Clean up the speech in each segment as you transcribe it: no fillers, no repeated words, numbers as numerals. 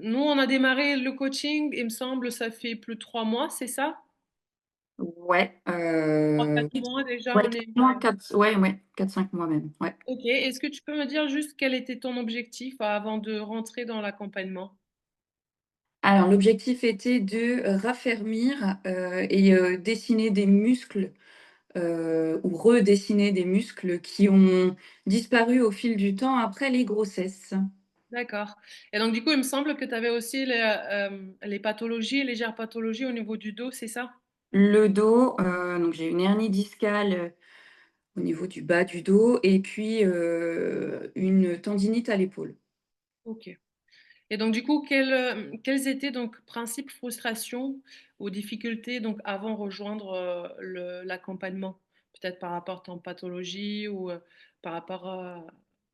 Nous, on a démarré le coaching, il me semble, ça fait plus de 3 mois, c'est ça? Ouais, 3, 4 mois déjà, ouais, on 4 est. mois, 4, ouais, ouais, 4-5 mois même, ouais. Ok, est-ce que tu peux me dire juste quel était ton objectif avant de rentrer dans l'accompagnement? Alors l'objectif était de raffermir, et dessiner des muscles, ou redessiner des muscles qui ont disparu au fil du temps après les grossesses. D'accord. Et donc, du coup, il me semble que tu avais aussi les pathologies, légères pathologies au niveau du dos, c'est ça? Le dos, donc j'ai une hernie discale, au niveau du bas du dos et puis, une tendinite à l'épaule. Ok. Et donc, du coup, quelles étaient donc principes frustrations ou difficultés donc avant rejoindre l'accompagnement? Peut-être par rapport à ton pathologie ou par rapport à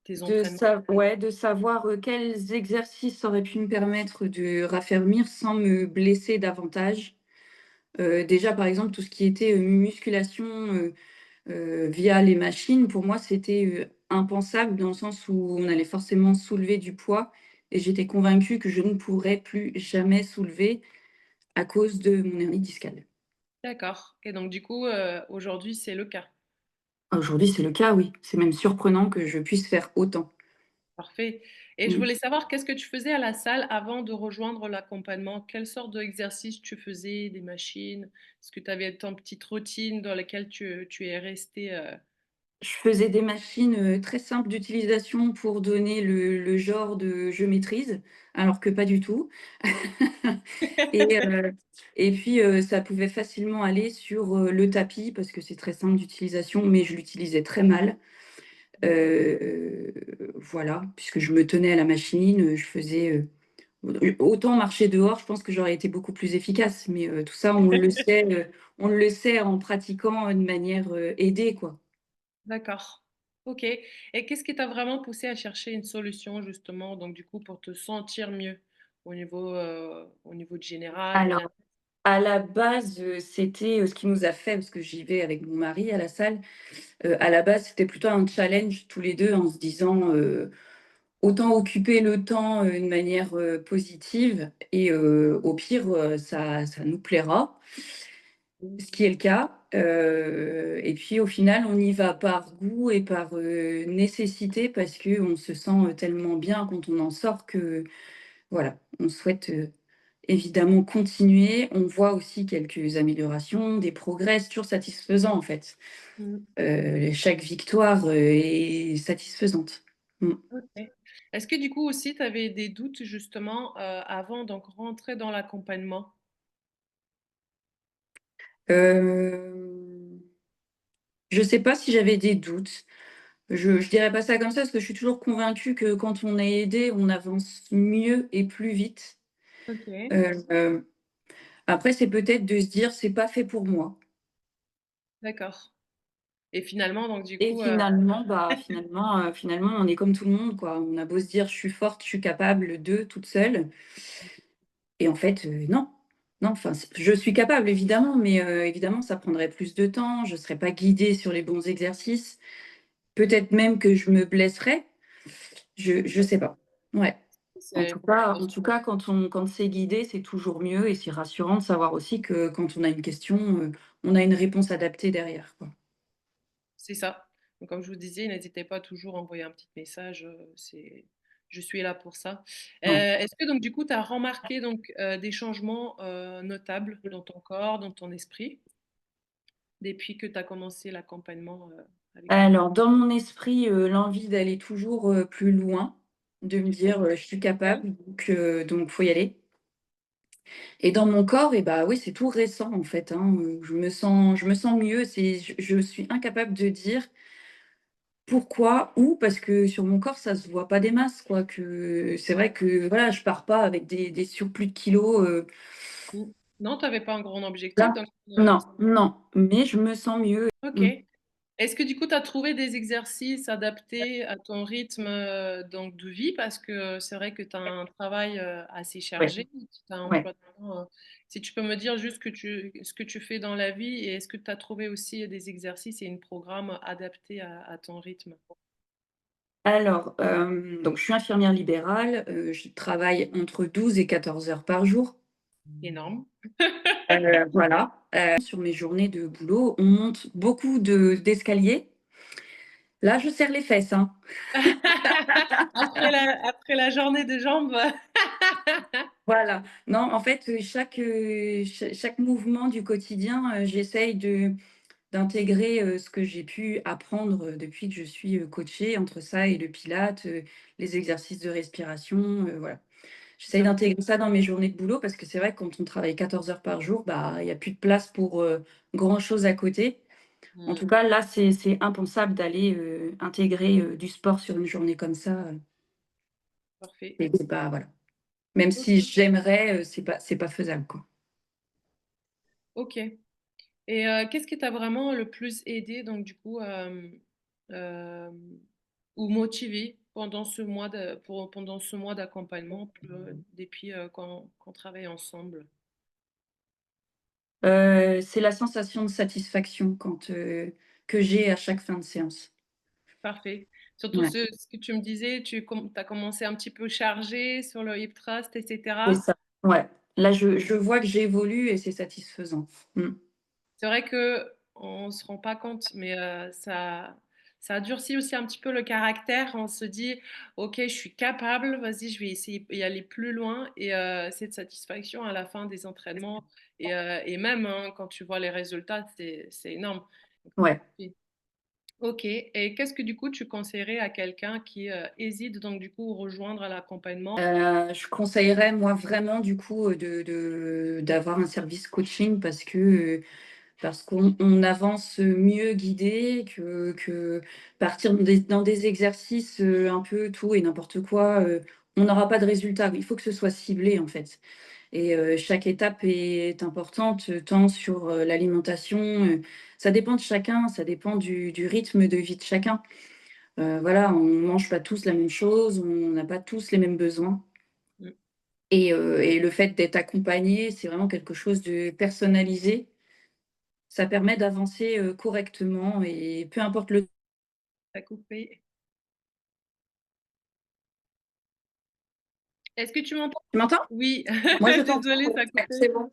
tes entraînements. De savoir, quels exercices auraient pu me permettre de raffermir sans me blesser davantage. Déjà, par exemple, tout ce qui était, musculation, via les machines, pour moi, c'était, impensable dans le sens où on allait forcément soulever du poids et j'étais convaincue que je ne pourrais plus jamais soulever à cause de mon hernie discale. D'accord. Et donc, du coup, aujourd'hui, c'est le cas. Aujourd'hui, c'est le cas, oui. C'est même surprenant que je puisse faire autant. Parfait. Et je Mmh. voulais savoir qu'est-ce que tu faisais à la salle avant de rejoindre l'accompagnement? Quelle sorte d'exercice tu faisais, des machines? Est-ce que tu avais ton petite routine dans laquelle tu es resté Je faisais des machines, très simples d'utilisation pour donner le genre de «je maîtrise», alors que pas du tout. Et et puis, ça pouvait facilement aller sur, le tapis parce que c'est très simple d'utilisation, mais je l'utilisais très mal. Voilà, puisque je me tenais à la machine, je faisais, autant marcher dehors, je pense que j'aurais été beaucoup plus efficace, mais tout ça, on le sait en pratiquant, de manière, aidée, quoi. D'accord. OK. Et qu'est-ce qui t'a vraiment poussé à chercher une solution justement, donc du coup pour te sentir mieux au niveau de général, bien? Alors, à la base, c'était, ce qui nous a fait parce que j'y vais avec mon mari à la salle, à la base, c'était plutôt un challenge tous les 2 en se disant, autant occuper le temps, de manière, positive et au pire, ça nous plaira. Ce qui est le cas, et puis au final, on y va par goût et par, nécessité parce qu'on se sent, tellement bien quand on en sort que voilà, on souhaite, évidemment continuer. On voit aussi quelques améliorations, des progrès, c'est toujours satisfaisant en fait. Mmh. Chaque victoire, est satisfaisante. Mmh. OK. Est-ce que du coup aussi tu avais des doutes justement, avant donc rentrer dans l'accompagnement? Hem, je sais pas si j'avais des doutes. Je dirais pas ça comme ça, parce que je suis toujours convaincue que quand on est aidé, on avance mieux et plus vite. OK, Heu, après, c'est peut-être de se dire: «C'est pas fait pour moi» d'accord. Et finalement donc du et coup, finalement, on est comme tout le monde, quoi. On a beau se dire: «Je suis forte, je suis capable de toute seule» et en fait, non. Non, enfin, je suis capable évidemment, mais évidemment, ça prendrait plus de temps, je serais pas guidée sur les bons exercices. Peut-être même que je me blesserais, je sais pas. Ouais. c'est En tout cas, quand c'est guidé, c'est toujours mieux et c'est rassurant de savoir aussi que quand on a une question, on a une réponse adaptée derrière, quoi. c'est ça. Donc comme je vous disais, n'hésitez pas toujours à envoyer un petit message, je suis là pour ça. Ouais. Est-ce que donc du coup tu as remarqué donc, des changements, notables dans ton corps, dans ton esprit, depuis que tu as commencé l'accompagnement, avec nous? Alors dans mon esprit, l'envie d'aller toujours, plus loin, de me dire, «Je suis OK. capable donc faut y aller» et dans mon corps et bah, oui, c'est tout récent en fait, hein, je me sens mieux, je suis incapable de dire pourquoi, où, parce que sur mon corps, ça se voit pas des masses, quoi, que c'est vrai que, voilà, je pars pas avec des surplus de kilos, Mmh. Non, tu avais pas un grand objectif là. donc Non, non, mais je me sens mieux. OK. Mmh. Est-ce que du coup, tu as trouvé des exercices adaptés à ton rythme, donc de vie? Parce que c'est vrai que tu as un travail, assez Ouais, chargé, tu as un ouais. emploi du temps, si tu peux me dire juste ce que tu fais dans la vie et est-ce que tu as trouvé aussi des exercices et un programme adapté à ton rythme? Alors, donc je suis infirmière libérale, je travaille entre 12 et 14 heures par jour. Énorme. Voilà, sur mes journées de boulot, on monte beaucoup d'escaliers. Là, je serre les fesses, hein. Après la journée de jambes. Voilà. Non, en fait, chaque mouvement du quotidien, j'essaye d'intégrer, ce que j'ai pu apprendre, depuis que je suis, coachée entre ça et le pilates, les exercices de respiration, voilà. J'essaye Ça d'intégrer ça dans mes journées de boulot parce que c'est vrai que quand on travaille 14 heures par jour, bah, il y a plus de place pour, grand chose à côté. En tout mmh, cas, là, c'est impensable d'aller, intégrer, du sport sur une journée comme ça, parfait. et c'est pas voilà. Même si OK, j'aimerais, c'est pas faisable, quoi. OK. Et qu'est-ce qui t'a vraiment le plus aidé donc du coup, ou motivé pendant ce mois d'accompagnement depuis, qu'on travaille ensemble? C'est la sensation de satisfaction que j'ai à chaque fin de séance. Parfait. Surtout Ouais, ce que tu me disais, tu as commencé un petit peu chargé sur le hip thrust et c'est cetera. ça. Ouais. Là, je vois que j'évolue et c'est satisfaisant. Mmh. C'est vrai qu'on ne se rend pas compte, mais ça durcit aussi un petit peu le caractère. On se dit: «OK, je suis capable, vas-y, je vais essayer d'y aller plus loin» et cette satisfaction à la fin des entraînements et même, hein, quand tu vois les résultats, c'est énorme. Ouais. OK, et qu'est-ce que du coup tu conseillerais à quelqu'un qui, hésite donc du coup rejoindre l'accompagnement? Je conseillerais moi vraiment du coup, d'avoir un service coaching parce qu'on avance mieux guidé que partir dans des exercices, un peu tout et n'importe quoi, on n'aura pas de résultat. Il faut que ce soit ciblé en fait et chaque étape est importante, tant sur, l'alimentation, ça dépend de chacun, ça dépend du rythme de vie de chacun. Voilà, on mange pas tous la même chose, on n'a pas tous les mêmes besoins. Mmh, Et le fait d'être accompagné, c'est vraiment quelque chose de personnalisé. Ça permet d'avancer, correctement et peu importe le tu coupé. Est-ce que tu m'entends? tu m'entends? Oui, Moi je t'entends, désolée, ouais, ça a ouais, coupé. c'est bon.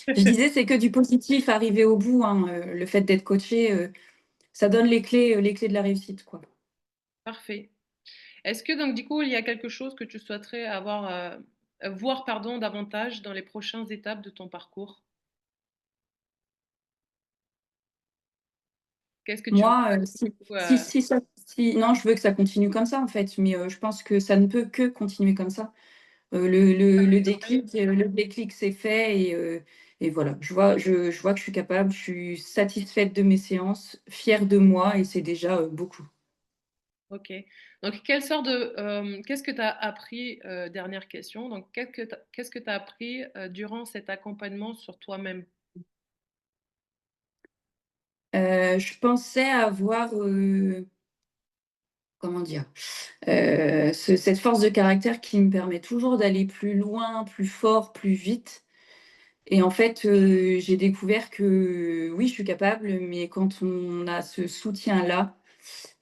Je disais, c'est que du positif arrivé au bout, hein, le fait d'être coaché, ça donne les clés de la réussite, quoi. Parfait. Est-ce que donc du coup, il y a quelque chose que tu souhaiterais voir pardon, davantage dans les prochaines étapes de ton parcours? Qu'est-ce que tu veux Moi, si non, je veux que ça continue comme ça, en fait, mais je pense que ça ne peut que continuer comme ça. Le déclic s'est fait et voilà. Je vois que je suis capable, je suis satisfaite de mes séances, fière de moi et c'est déjà, beaucoup. OK. Donc quelle sorte de, qu'est-ce que tu as appris, dernière question, donc qu'est-ce que tu as appris, durant cet accompagnement sur toi-même? Je pensais avoir, comment dire? Cette force de caractère qui me permet toujours d'aller plus loin, plus fort, plus vite et en fait, j'ai découvert que oui, je suis capable, mais quand on a ce soutien-là,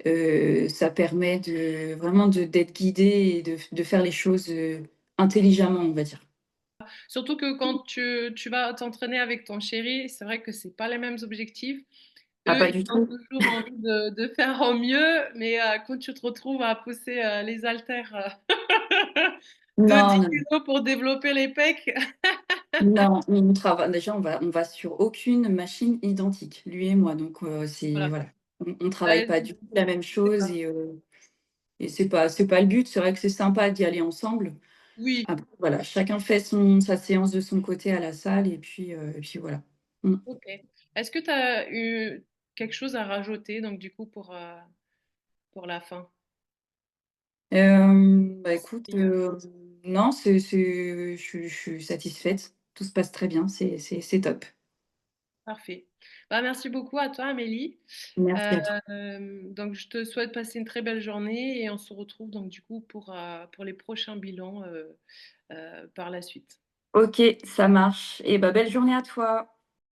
ça permet d'être guidé et de faire les choses, intelligemment, on va dire. Surtout que quand tu vas t'entraîner avec ton chéri, c'est vrai que c'est pas les mêmes objectifs. Ah, Eux, pas ils du ont tout. toujours envie de faire au mieux, mais quand tu te retrouves à pousser, les haltères, de Non, 10 non, non. kilos pour développer les pecs. Non, on va sur aucune machine identique, lui et moi, donc c'est Voilà. voilà. On travaille Ouais, pas du tout la même c'est chose ça. et c'est pas le but. C'est vrai que c'est sympa d'y aller ensemble. Oui, Après voilà, chacun fait sa séance de son côté à la salle et puis voilà. Mmh. OK. Est-ce que tu as eu quelque chose à rajouter donc du coup pour la fin? Bah, écoute, Et non, je suis satisfaite. Tout se passe très bien, c'est top. parfait. Bah, merci beaucoup à toi Amélie. Merci à toi. Donc je te souhaite passer une très belle journée et on se retrouve donc du coup pour les prochains bilans, par la suite. OK, ça marche et bah, belle journée à toi.